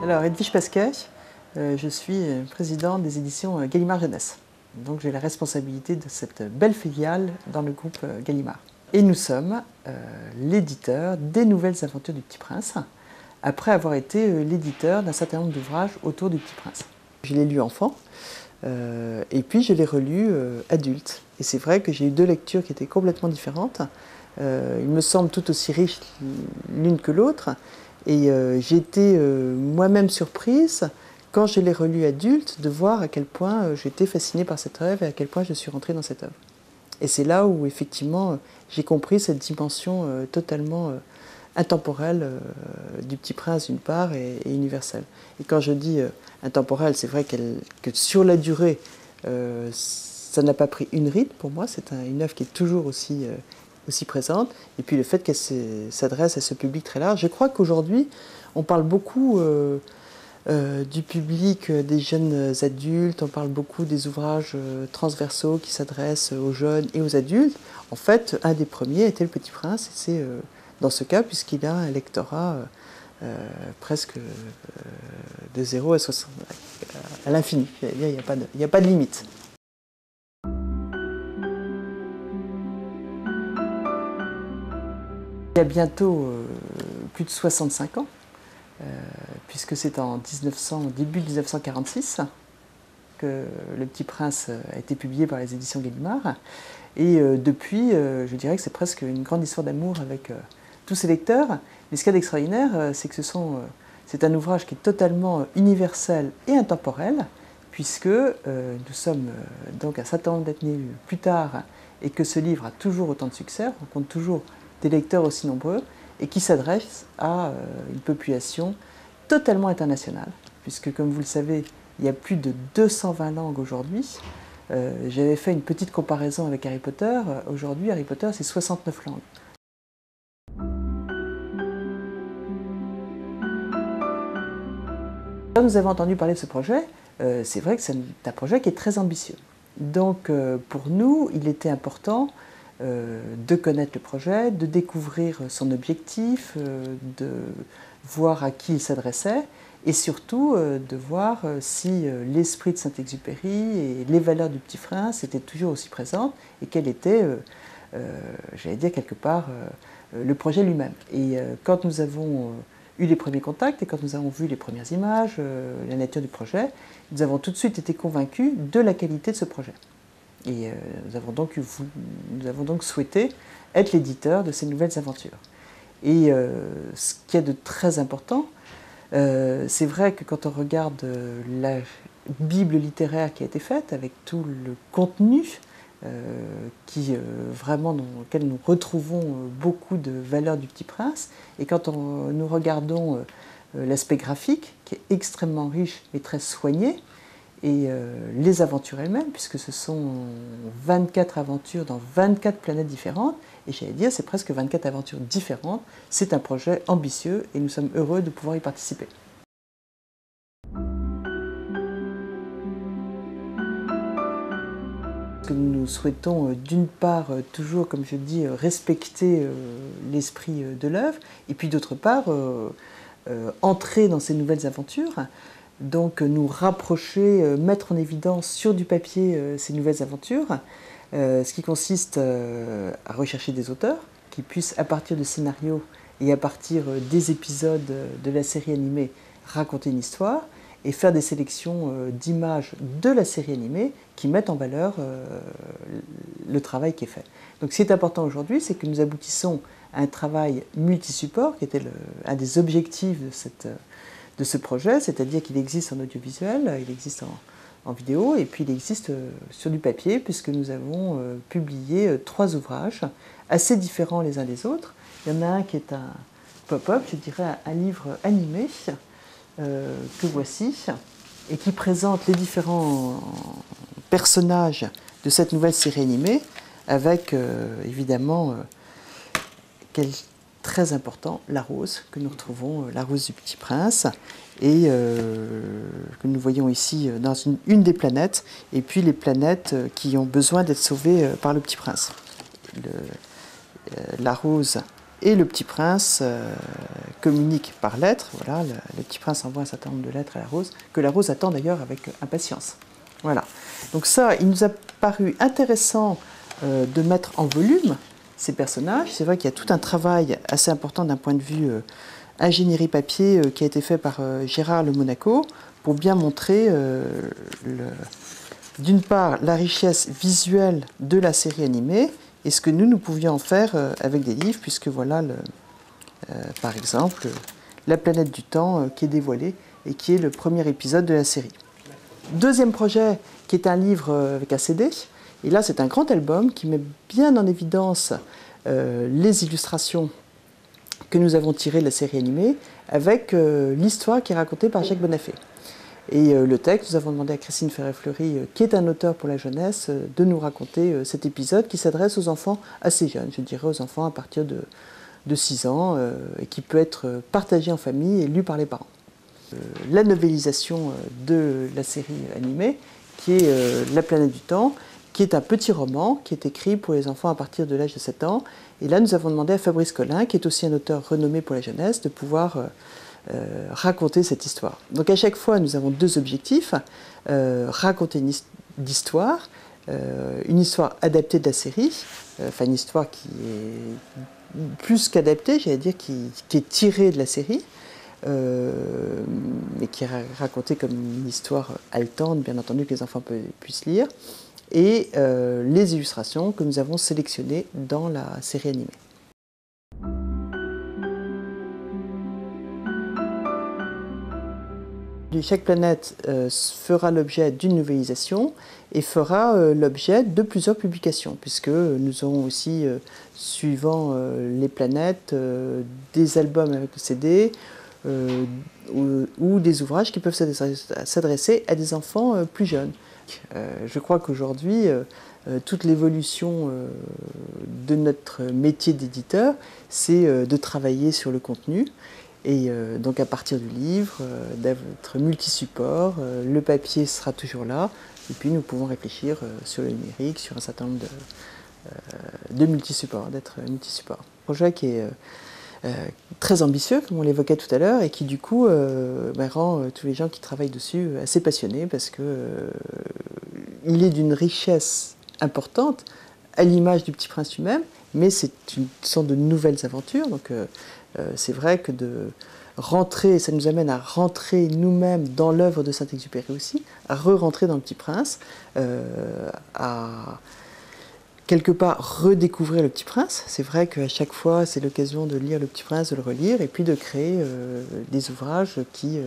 Alors, Edwige Pasquet, je suis présidente des éditions Gallimard Jeunesse. Donc j'ai la responsabilité de cette belle filiale dans le groupe Gallimard. Et nous sommes l'éditeur des nouvelles aventures du Petit Prince, après avoir été l'éditeur d'un certain nombre d'ouvrages autour du Petit Prince. Je l'ai lu enfant, et puis je l'ai relu adulte. Et c'est vrai que j'ai eu deux lectures qui étaient complètement différentes. Il me semble tout aussi riches l'une que l'autre. Et j'ai été moi-même surprise, quand je l'ai relu adulte, de voir à quel point j'étais fascinée par cette œuvre et à quel point je suis rentrée dans cette œuvre. Et c'est là où, effectivement, j'ai compris cette dimension totalement intemporelle du Petit Prince, d'une part, et universelle. Et quand je dis intemporelle, c'est vrai que sur la durée, ça n'a pas pris une ride pour moi. C'est une œuvre qui est toujours aussi présente, et puis le fait qu'elle s'adresse à ce public très large. Je crois qu'aujourd'hui, on parle beaucoup du public des jeunes adultes, on parle beaucoup des ouvrages transversaux qui s'adressent aux jeunes et aux adultes. En fait, un des premiers était Le Petit Prince, et c'est dans ce cas, puisqu'il a un lectorat presque de 0 à 60, à l'infini. Il n'y a pas de limite. Il y a bientôt plus de 65 ans, puisque c'est en début 1946 que Le Petit Prince a été publié par les éditions Gallimard. Et depuis, je dirais que c'est presque une grande histoire d'amour avec tous ses lecteurs. Mais ce qu'il y a d'extraordinaire, c'est que c'est un ouvrage qui est totalement universel et intemporel, puisque nous sommes donc un certain nombre d'années plus tard, et que ce livre a toujours autant de succès, on compte toujours des lecteurs aussi nombreux, et qui s'adresse à une population totalement internationale, puisque comme vous le savez, il y a plus de 220 langues aujourd'hui. J'avais fait une petite comparaison avec Harry Potter. Aujourd'hui, Harry Potter, c'est 69 langues. Quand nous avons entendu parler de ce projet, c'est vrai que c'est un projet qui est très ambitieux. Donc pour nous, il était important de connaître le projet, de découvrir son objectif, de voir à qui il s'adressait, et surtout de voir si l'esprit de Saint-Exupéry et les valeurs du Petit Prince étaient toujours aussi présentes, et quel était, j'allais dire quelque part, le projet lui-même. Et quand nous avons eu les premiers contacts et quand nous avons vu les premières images, la nature du projet, nous avons tout de suite été convaincus de la qualité de ce projet. Et nous avons donc souhaité être l'éditeur de ces nouvelles aventures. Et ce qu'il y a de très important, c'est vrai que quand on regarde la Bible littéraire qui a été faite, avec tout le contenu, vraiment dans lequel nous retrouvons beaucoup de valeurs du Petit Prince, et quand nous regardons l'aspect graphique, qui est extrêmement riche et très soigné, et les aventures elles-mêmes, puisque ce sont 24 aventures dans 24 planètes différentes, et j'allais dire, c'est presque 24 aventures différentes. C'est un projet ambitieux, et nous sommes heureux de pouvoir y participer. Nous souhaitons d'une part toujours, comme je dis, respecter l'esprit de l'œuvre, et puis d'autre part entrer dans ces nouvelles aventures, donc nous rapprocher, mettre en évidence sur du papier ces nouvelles aventures, ce qui consiste à rechercher des auteurs qui puissent, à partir de scénarios et à partir des épisodes de la série animée, raconter une histoire, et faire des sélections d'images de la série animée qui mettent en valeur le travail qui est fait. Donc ce qui est important aujourd'hui, c'est que nous aboutissons à un travail multi-support, qui était un des objectifs de ce projet, c'est-à-dire qu'il existe en audiovisuel, il existe en vidéo, et puis il existe sur du papier, puisque nous avons publié 3 ouvrages assez différents les uns des autres. Il y en a un qui est un pop-up, je dirais un livre animé, que voici, et qui présente les différents personnages de cette nouvelle série animée, avec évidemment, très important, la rose, que nous retrouvons, la rose du Petit Prince, et que nous voyons ici dans une des planètes, et puis les planètes qui ont besoin d'être sauvées par le Petit Prince. La rose Et le Petit Prince communique par lettres. Voilà, le Petit Prince envoie un certain nombre de lettres à la Rose, que la Rose attend d'ailleurs avec impatience. Voilà. Donc ça, il nous a paru intéressant de mettre en volume ces personnages. C'est vrai qu'il y a tout un travail assez important d'un point de vue ingénierie papier qui a été fait par Gérard Le Monaco pour bien montrer d'une part la richesse visuelle de la série animée et ce que nous pouvions en faire avec des livres, puisque voilà, par exemple, La planète du temps qui est dévoilée et qui est le premier épisode de la série. Deuxième projet, qui est un livre avec un CD, et là c'est un grand album qui met bien en évidence les illustrations que nous avons tirées de la série animée, avec l'histoire qui est racontée par Jacques Bonafé. Et le texte, nous avons demandé à Christine Ferré-Fleury, qui est un auteur pour la jeunesse, de nous raconter cet épisode qui s'adresse aux enfants assez jeunes, je dirais aux enfants à partir de 6 ans, et qui peut être partagé en famille et lu par les parents. La novélisation de la série animée, qui est La planète du temps, qui est un petit roman qui est écrit pour les enfants à partir de l'âge de 7 ans. Et là, nous avons demandé à Fabrice Collin, qui est aussi un auteur renommé pour la jeunesse, de pouvoir raconter cette histoire. Donc à chaque fois, nous avons deux objectifs. Raconter une histoire adaptée de la série, enfin une histoire qui est plus qu'adaptée, j'allais dire, qui est tirée de la série, mais qui est racontée comme une histoire haletante, bien entendu, que les enfants puissent lire, et les illustrations que nous avons sélectionnées dans la série animée. Chaque planète fera l'objet d'une novélisation et fera l'objet de plusieurs publications, puisque nous aurons aussi, suivant les planètes, des albums avec le CD ou des ouvrages qui peuvent s'adresser à des enfants plus jeunes. Je crois qu'aujourd'hui, toute l'évolution de notre métier d'éditeur, c'est de travailler sur le contenu. Et donc à partir du livre, d'être multi-support, le papier sera toujours là, et puis nous pouvons réfléchir sur le numérique, sur un certain nombre de multi-supports, d'être multi-support. Un projet qui est très ambitieux, comme on l'évoquait tout à l'heure, et qui du coup rend tous les gens qui travaillent dessus assez passionnés, parce qu'il est d'une richesse importante, à l'image du Petit Prince lui-même, mais ce sont de nouvelles aventures. Donc c'est vrai que de rentrer, ça nous amène à rentrer nous-mêmes dans l'œuvre de Saint-Exupéry aussi, à re-rentrer dans le Petit Prince, à quelque part redécouvrir le Petit Prince. C'est vrai qu'à chaque fois, c'est l'occasion de lire le Petit Prince, de le relire, et puis de créer des ouvrages qui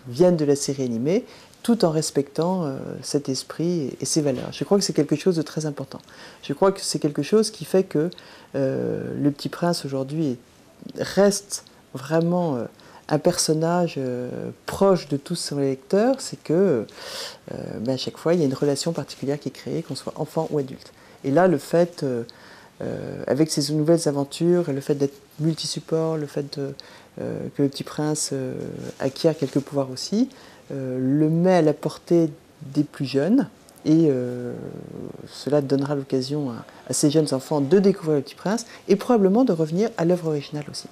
viennent de la série animée, tout en respectant cet esprit et ses valeurs. Je crois que c'est quelque chose de très important. Je crois que c'est quelque chose qui fait que le Petit Prince aujourd'hui reste vraiment un personnage proche de tous ses lecteurs. C'est que à chaque fois, il y a une relation particulière qui est créée, qu'on soit enfant ou adulte. Et là, le fait, avec ces nouvelles aventures, le fait d'être multi-support, le fait que le Petit Prince acquiert quelques pouvoirs aussi, le met à la portée des plus jeunes, et cela donnera l'occasion à ces jeunes enfants de découvrir le Petit Prince et probablement de revenir à l'œuvre originale aussi.